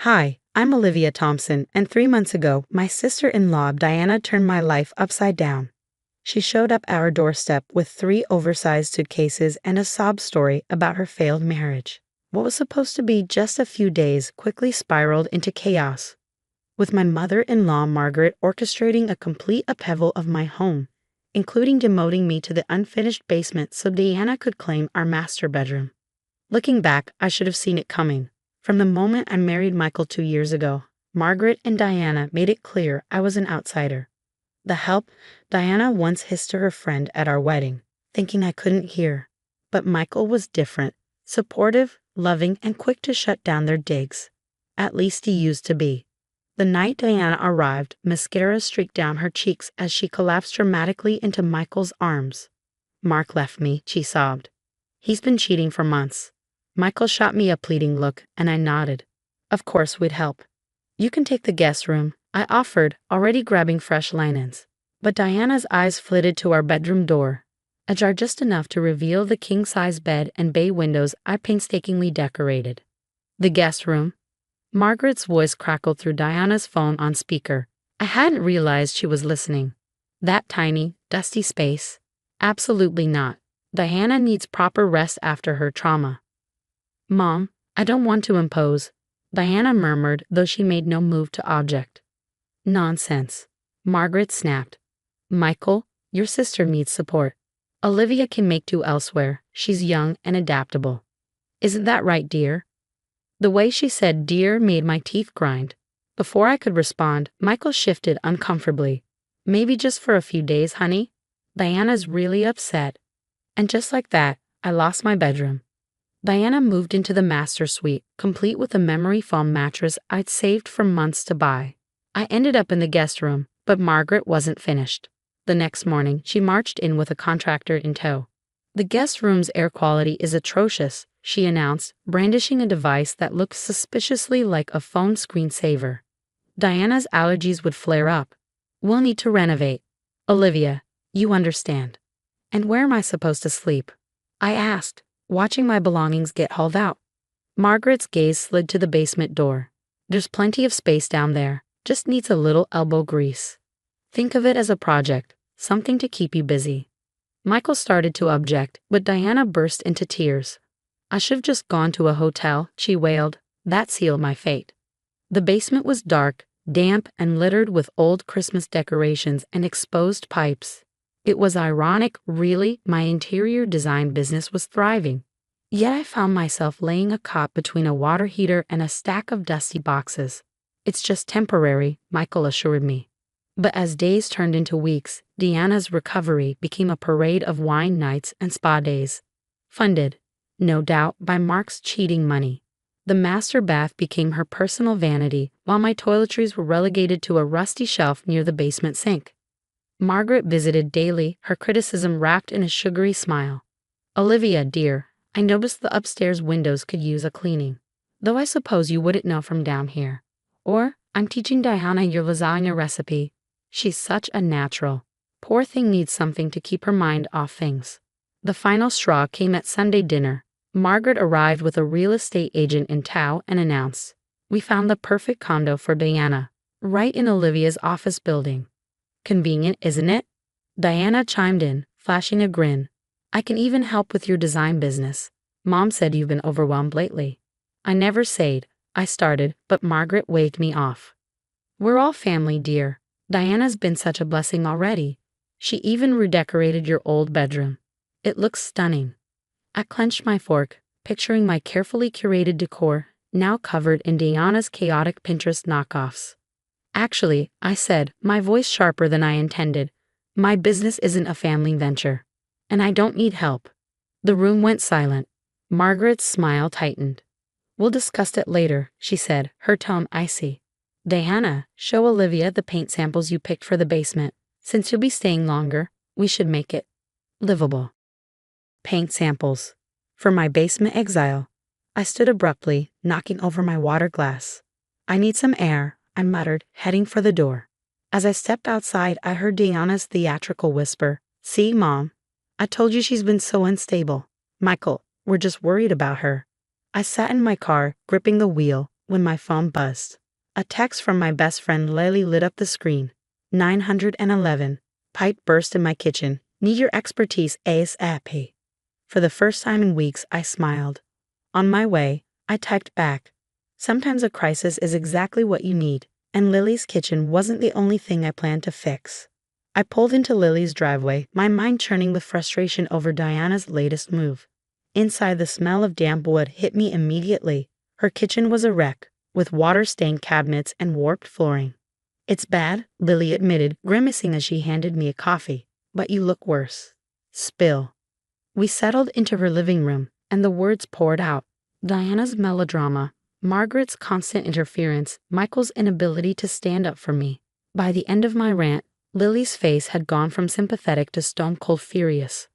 Hi, I'm Olivia Thompson, and 3 months ago, my sister-in-law Diana turned my life upside down. She showed up at our doorstep with 3 oversized suitcases and a sob story about her failed marriage. What was supposed to be just a few days quickly spiraled into chaos, with my mother-in-law Margaret orchestrating a complete upheaval of my home, including demoting me to the unfinished basement so Diana could claim our master bedroom. Looking back, I should have seen it coming. From the moment I married Michael 2 years ago, Margaret and Diana made it clear I was an outsider. The help Diana once hissed to her friend at our wedding, thinking I couldn't hear. But Michael was different, supportive, loving, and quick to shut down their digs. At least he used to be. The night Diana arrived, mascara streaked down her cheeks as she collapsed dramatically into Michael's arms. "Mark left me," she sobbed. "He's been cheating for months." Michael shot me a pleading look, and I nodded. Of course we'd help. "You can take the guest room," I offered, already grabbing fresh linens. But Diana's eyes flitted to our bedroom door, ajar just enough to reveal the king-size bed and bay windows I painstakingly decorated. "The guest room?" Margaret's voice crackled through Diana's phone on speaker. I hadn't realized she was listening. "That tiny, dusty space? Absolutely not. Diana needs proper rest after her trauma." "Mom, I don't want to impose," Diana murmured, though she made no move to object. "Nonsense," Margaret snapped. "Michael, your sister needs support. Olivia can make do elsewhere. She's young and adaptable. Isn't that right, dear?" The way she said dear made my teeth grind. Before I could respond, Michael shifted uncomfortably. "Maybe just for a few days, honey. Diana's really upset." And just like that, I lost my bedroom. Diana moved into the master suite, complete with a memory foam mattress I'd saved for months to buy. I ended up in the guest room, but Margaret wasn't finished. The next morning, she marched in with a contractor in tow. "The guest room's air quality is atrocious," she announced, brandishing a device that looked suspiciously like a phone screensaver. "Diana's allergies would flare up. We'll need to renovate." "Olivia, you understand." "And where am I supposed to sleep?" I asked, watching my belongings get hauled out. Margaret's gaze slid to the basement door. "There's plenty of space down there, just needs a little elbow grease. Think of it as a project, something to keep you busy." Michael started to object, but Diana burst into tears. "I should've just gone to a hotel," she wailed. "That sealed my fate." The basement was dark, damp, and littered with old Christmas decorations and exposed pipes. It was ironic, really, my interior design business was thriving. Yet I found myself laying a cot between a water heater and a stack of dusty boxes. "It's just temporary," Michael assured me. But as days turned into weeks, Diana's recovery became a parade of wine nights and spa days. Funded, no doubt, by Mark's cheating money. The master bath became her personal vanity, while my toiletries were relegated to a rusty shelf near the basement sink. Margaret visited daily, her criticism wrapped in a sugary smile. "Olivia, dear, I noticed the upstairs windows could use a cleaning. Though I suppose you wouldn't know from down here. Or, I'm teaching Diana your lasagna recipe. She's such a natural. Poor thing needs something to keep her mind off things." The final straw came at Sunday dinner. Margaret arrived with a real estate agent in tow and announced, "We found the perfect condo for Diana, right in Olivia's office building." "Convenient, isn't it?" Diana chimed in, flashing a grin. "I can even help with your design business. Mom said you've been overwhelmed lately." I never said. I started, but Margaret waved me off. "We're all family, dear. Diana's been such a blessing already. She even redecorated your old bedroom. It looks stunning." I clenched my fork, picturing my carefully curated decor, now covered in Diana's chaotic Pinterest knockoffs. "Actually," I said, my voice sharper than I intended, "my business isn't a family venture. And I don't need help." The room went silent. Margaret's smile tightened. "We'll discuss it later," she said, her tone icy. "Diana, show Olivia the paint samples you picked for the basement. Since you'll be staying longer, we should make it livable." Paint samples. For my basement exile. I stood abruptly, knocking over my water glass. "I need some air," I muttered, heading for the door. As I stepped outside, I heard Diana's theatrical whisper, "See, Mom? I told you she's been so unstable. Michael, we're just worried about her." I sat in my car, gripping the wheel, when my phone buzzed. A text from my best friend Lily lit up the screen. 911. Pipe burst in my kitchen. Need your expertise ASAP. For the first time in weeks, I smiled. On my way, I typed back. Sometimes a crisis is exactly what you need, and Lily's kitchen wasn't the only thing I planned to fix. I pulled into Lily's driveway, my mind churning with frustration over Diana's latest move. Inside, the smell of damp wood hit me immediately. Her kitchen was a wreck, with water-stained cabinets and warped flooring. "It's bad," Lily admitted, grimacing as she handed me a coffee. "But you look worse." Spill. We settled into her living room, and the words poured out. Diana's melodrama, Margaret's constant interference, Michael's inability to stand up for me. By the end of my rant, Lily's face had gone from sympathetic to stone-cold furious.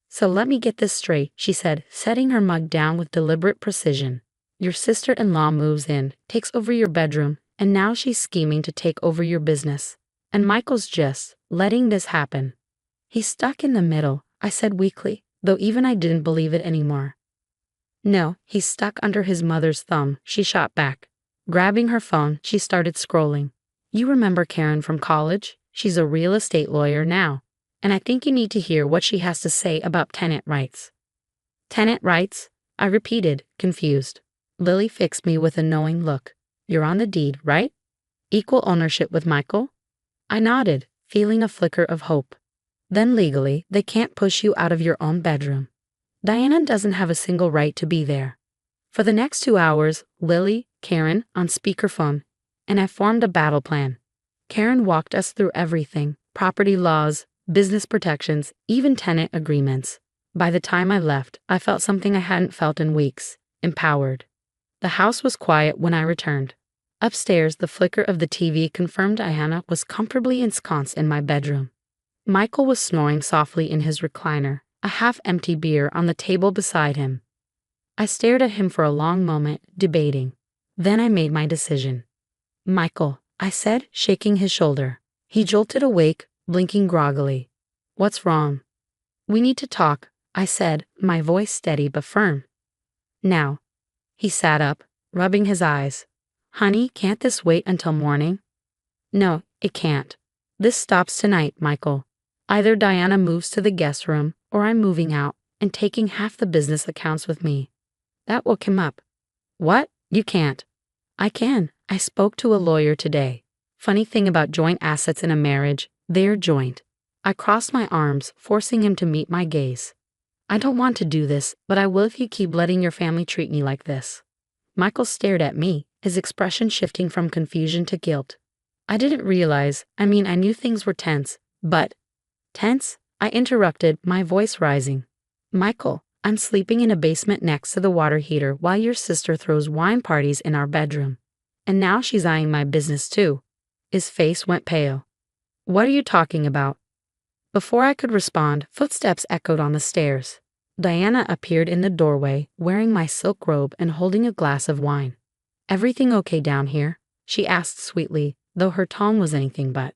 "So let me get this straight," she said, setting her mug down with deliberate precision. "Your sister-in-law moves in, takes over your bedroom, and now she's scheming to take over your business. And Michael's just letting this happen." "He's stuck in the middle," I said weakly, though even I didn't believe it anymore. "No, he's stuck under his mother's thumb," she shot back. Grabbing her phone, she started scrolling. "You remember Karen from college? She's a real estate lawyer now. And I think you need to hear what she has to say about tenant rights." "Tenant rights?" I repeated, confused. Lily fixed me with a knowing look. "You're on the deed, right? Equal ownership with Michael?" I nodded, feeling a flicker of hope. "Then legally, they can't push you out of your own bedroom. Diana doesn't have a single right to be there." For the next 2 hours, Lily, Karen, on speakerphone, and I formed a battle plan. Karen walked us through everything: property laws, business protections, even tenant agreements. By the time I left, I felt something I hadn't felt in weeks: empowered. The house was quiet when I returned. Upstairs, the flicker of the TV confirmed Diana was comfortably ensconced in my bedroom. Michael was snoring softly in his recliner, a half-empty beer on the table beside him. I stared at him for a long moment, debating. Then I made my decision. "Michael," I said, shaking his shoulder. He jolted awake, blinking groggily. "What's wrong?" "We need to talk," I said, my voice steady but firm. "Now." He sat up, rubbing his eyes. "Honey, can't this wait until morning?" "No, it can't. This stops tonight, Michael. Either Diana moves to the guest room, or I'm moving out and taking half the business accounts with me." That woke him up. "What? You can't." "I can. I spoke to a lawyer today. Funny thing about joint assets in a marriage, they're joint." I crossed my arms, forcing him to meet my gaze. "I don't want to do this, but I will if you keep letting your family treat me like this." Michael stared at me, his expression shifting from confusion to guilt. I didn't realize, I knew things were tense, but... Tense? I interrupted, my voice rising. "Michael, I'm sleeping in a basement next to the water heater while your sister throws wine parties in our bedroom. And now she's eyeing my business too." His face went pale. "What are you talking about?" Before I could respond, footsteps echoed on the stairs. Diana appeared in the doorway, wearing my silk robe and holding a glass of wine. "Everything okay down here?" she asked sweetly, though her tone was anything but.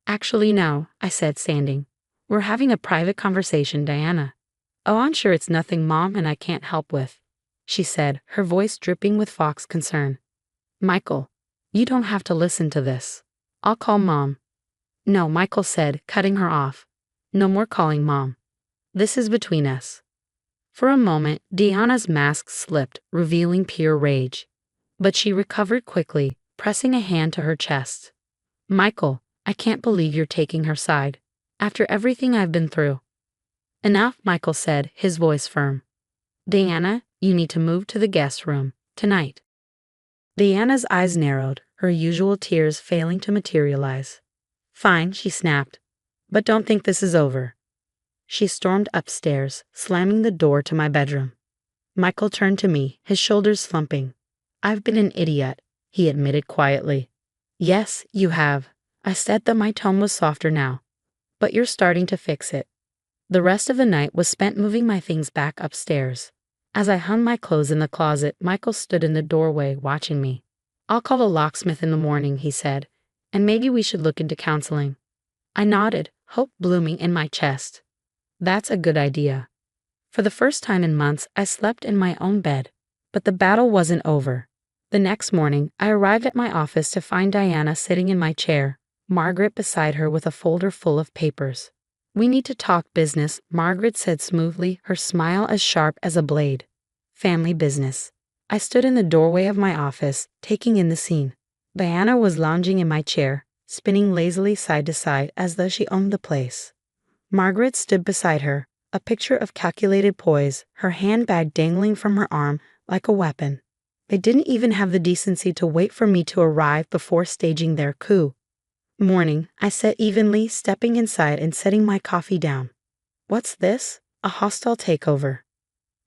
"Actually, no," I said, standing. "We're having a private conversation, Diana." "Oh, I'm sure it's nothing Mom and I can't help with," she said, her voice dripping with Fox concern. "Michael, you don't have to listen to this. I'll call Mom." "No," Michael said, cutting her off. "No more calling Mom. This is between us." For a moment, Diana's mask slipped, revealing pure rage. But she recovered quickly, pressing a hand to her chest. "Michael, I can't believe you're taking her side. After everything I've been through." "Enough," Michael said, his voice firm. "Diana, you need to move to the guest room, tonight." Diana's eyes narrowed, her usual tears failing to materialize. "Fine," she snapped. "But don't think this is over." She stormed upstairs, slamming the door to my bedroom. Michael turned to me, his shoulders slumping. "I've been an idiot," he admitted quietly. "Yes, you have." I said that my tone was softer now. "But you're starting to fix it." The rest of the night was spent moving my things back upstairs. As I hung my clothes in the closet, Michael stood in the doorway, watching me. "I'll call the locksmith in the morning," he said, "and maybe we should look into counseling." I nodded, hope blooming in my chest. "That's a good idea." For the first time in months, I slept in my own bed. But the battle wasn't over. The next morning, I arrived at my office to find Diana sitting in my chair, Margaret beside her with a folder full of papers. "We need to talk business," Margaret said smoothly, her smile as sharp as a blade. "Family business." I stood in the doorway of my office, taking in the scene. Diana was lounging in my chair, spinning lazily side to side as though she owned the place. Margaret stood beside her, a picture of calculated poise, her handbag dangling from her arm like a weapon. They didn't even have the decency to wait for me to arrive before staging their coup. "Morning," I said evenly, stepping inside and setting my coffee down. "What's this? A hostile takeover?"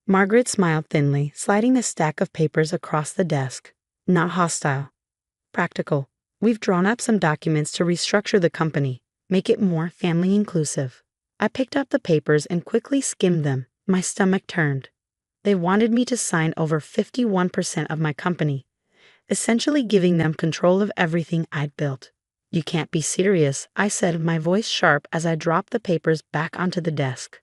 Margaret smiled thinly, sliding the stack of papers across the desk. "Not hostile. Practical. We've drawn up some documents to restructure the company, make it more family inclusive." I picked up the papers and quickly skimmed them. My stomach turned. They wanted me to sign over 51% of my company, essentially giving them control of everything I'd built. "You can't be serious," I said, my voice sharp as I dropped the papers back onto the desk.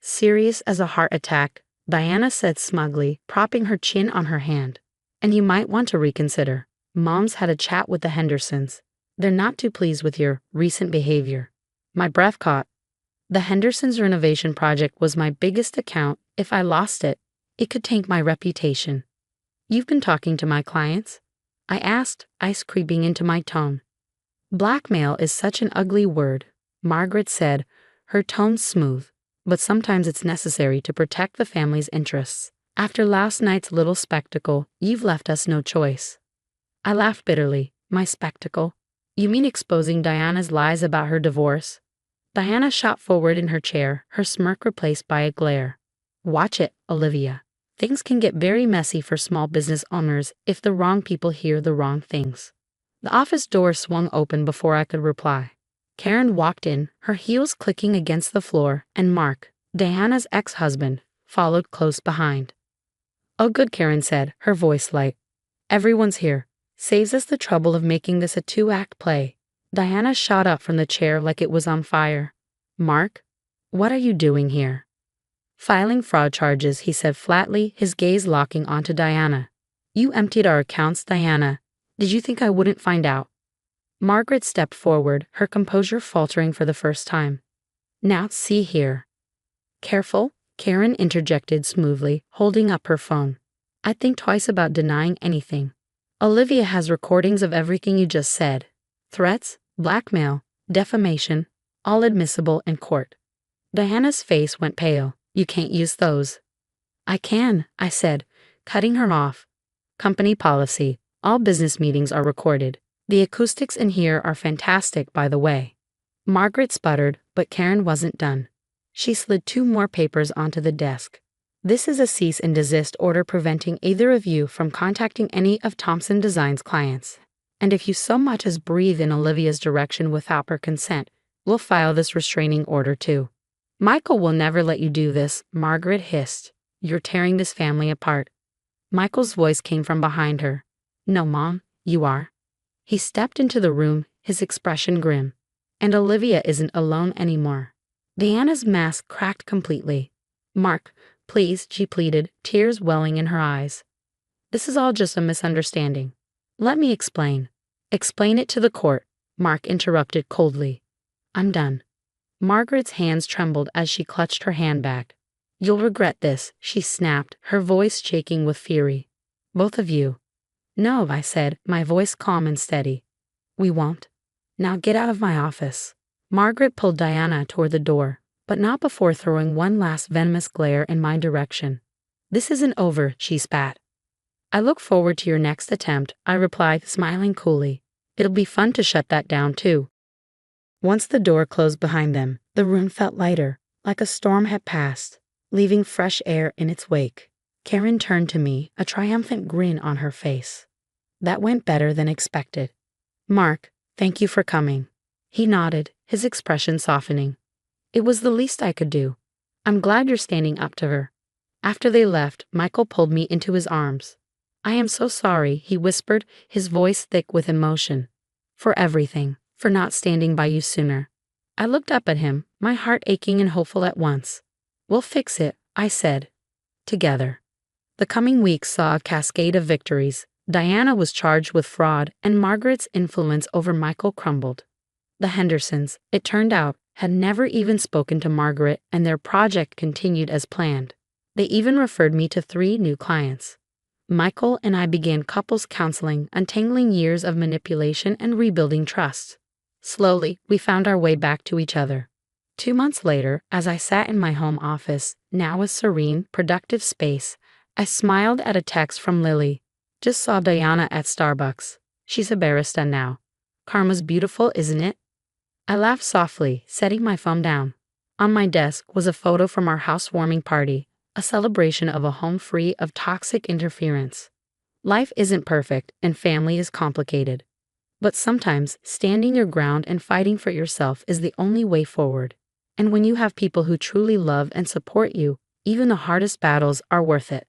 "Serious as a heart attack," Diana said smugly, propping her chin on her hand. "And you might want to reconsider. Mom's had a chat with the Hendersons. They're not too pleased with your recent behavior." My breath caught. The Hendersons' renovation project was my biggest account. If I lost it, it could tank my reputation. "You've been talking to my clients?" I asked, ice creeping into my tone. "Blackmail is such an ugly word," Margaret said, her tone smooth, "but sometimes it's necessary to protect the family's interests. After last night's little spectacle, you've left us no choice." I laughed bitterly. "My spectacle? You mean exposing Diana's lies about her divorce?" Diana shot forward in her chair, her smirk replaced by a glare. "Watch it, Olivia. Things can get very messy for small business owners if the wrong people hear the wrong things." The office door swung open before I could reply. Karen walked in, her heels clicking against the floor, and Mark, Diana's ex-husband, followed close behind. "Oh good," Karen said, her voice light. "Everyone's here. Saves us the trouble of making this a two-act play." Diana shot up from the chair like it was on fire. "Mark, what are you doing here?" "Filing fraud charges," he said flatly, his gaze locking onto Diana. "You emptied our accounts, Diana. Did you think I wouldn't find out?" Margaret stepped forward, her composure faltering for the first time. "Now, see here." "Careful," Karen interjected smoothly, holding up her phone. "I'd think twice about denying anything. Olivia has recordings of everything you just said. Threats, blackmail, defamation, all admissible in court." Diana's face went pale. "You can't use those." "I can," I said, cutting her off. "Company policy. All business meetings are recorded. The acoustics in here are fantastic, by the way." Margaret sputtered, but Karen wasn't done. She slid 2 more papers onto the desk. "This is a cease and desist order preventing either of you from contacting any of Thompson Design's clients. And if you so much as breathe in Olivia's direction without her consent, we'll file this restraining order too." "Michael will never let you do this," Margaret hissed. "You're tearing this family apart." Michael's voice came from behind her. "No, Mom, you are." He stepped into the room, his expression grim. "And Olivia isn't alone anymore." Diana's mask cracked completely. "Mark, please," she pleaded, tears welling in her eyes. "This is all just a misunderstanding. Let me explain." "Explain it to the court," Mark interrupted coldly. "I'm done." Margaret's hands trembled as she clutched her handbag. "You'll regret this," she snapped, her voice shaking with fury. "Both of you." "No," I said, my voice calm and steady. "We won't. Now get out of my office." Margaret pulled Diana toward the door, but not before throwing one last venomous glare in my direction. "This isn't over," she spat. "I look forward to your next attempt," I replied, smiling coolly. "It'll be fun to shut that down, too." Once the door closed behind them, the room felt lighter, like a storm had passed, leaving fresh air in its wake. Karen turned to me, a triumphant grin on her face. "That went better than expected. Mark, thank you for coming." He nodded, his expression softening. "It was the least I could do. I'm glad you're standing up to her." After they left, Michael pulled me into his arms. "I am so sorry," he whispered, his voice thick with emotion. "For everything, for not standing by you sooner." I looked up at him, my heart aching and hopeful at once. "We'll fix it," I said. Together. The coming weeks saw a cascade of victories. Diana was charged with fraud, and Margaret's influence over Michael crumbled. The Hendersons, it turned out, had never even spoken to Margaret, and their project continued as planned. They even referred me to 3 new clients. Michael and I began couples counseling, untangling years of manipulation and rebuilding trust. Slowly, we found our way back to each other. 2 months later, as I sat in my home office, now a serene, productive space, I smiled at a text from Lily. Just saw Diana at Starbucks. She's a barista now. Karma's beautiful, isn't it? I laughed softly, setting my phone down. On my desk was a photo from our housewarming party, a celebration of a home free of toxic interference. Life isn't perfect, and family is complicated. But sometimes, standing your ground and fighting for yourself is the only way forward. And when you have people who truly love and support you, even the hardest battles are worth it.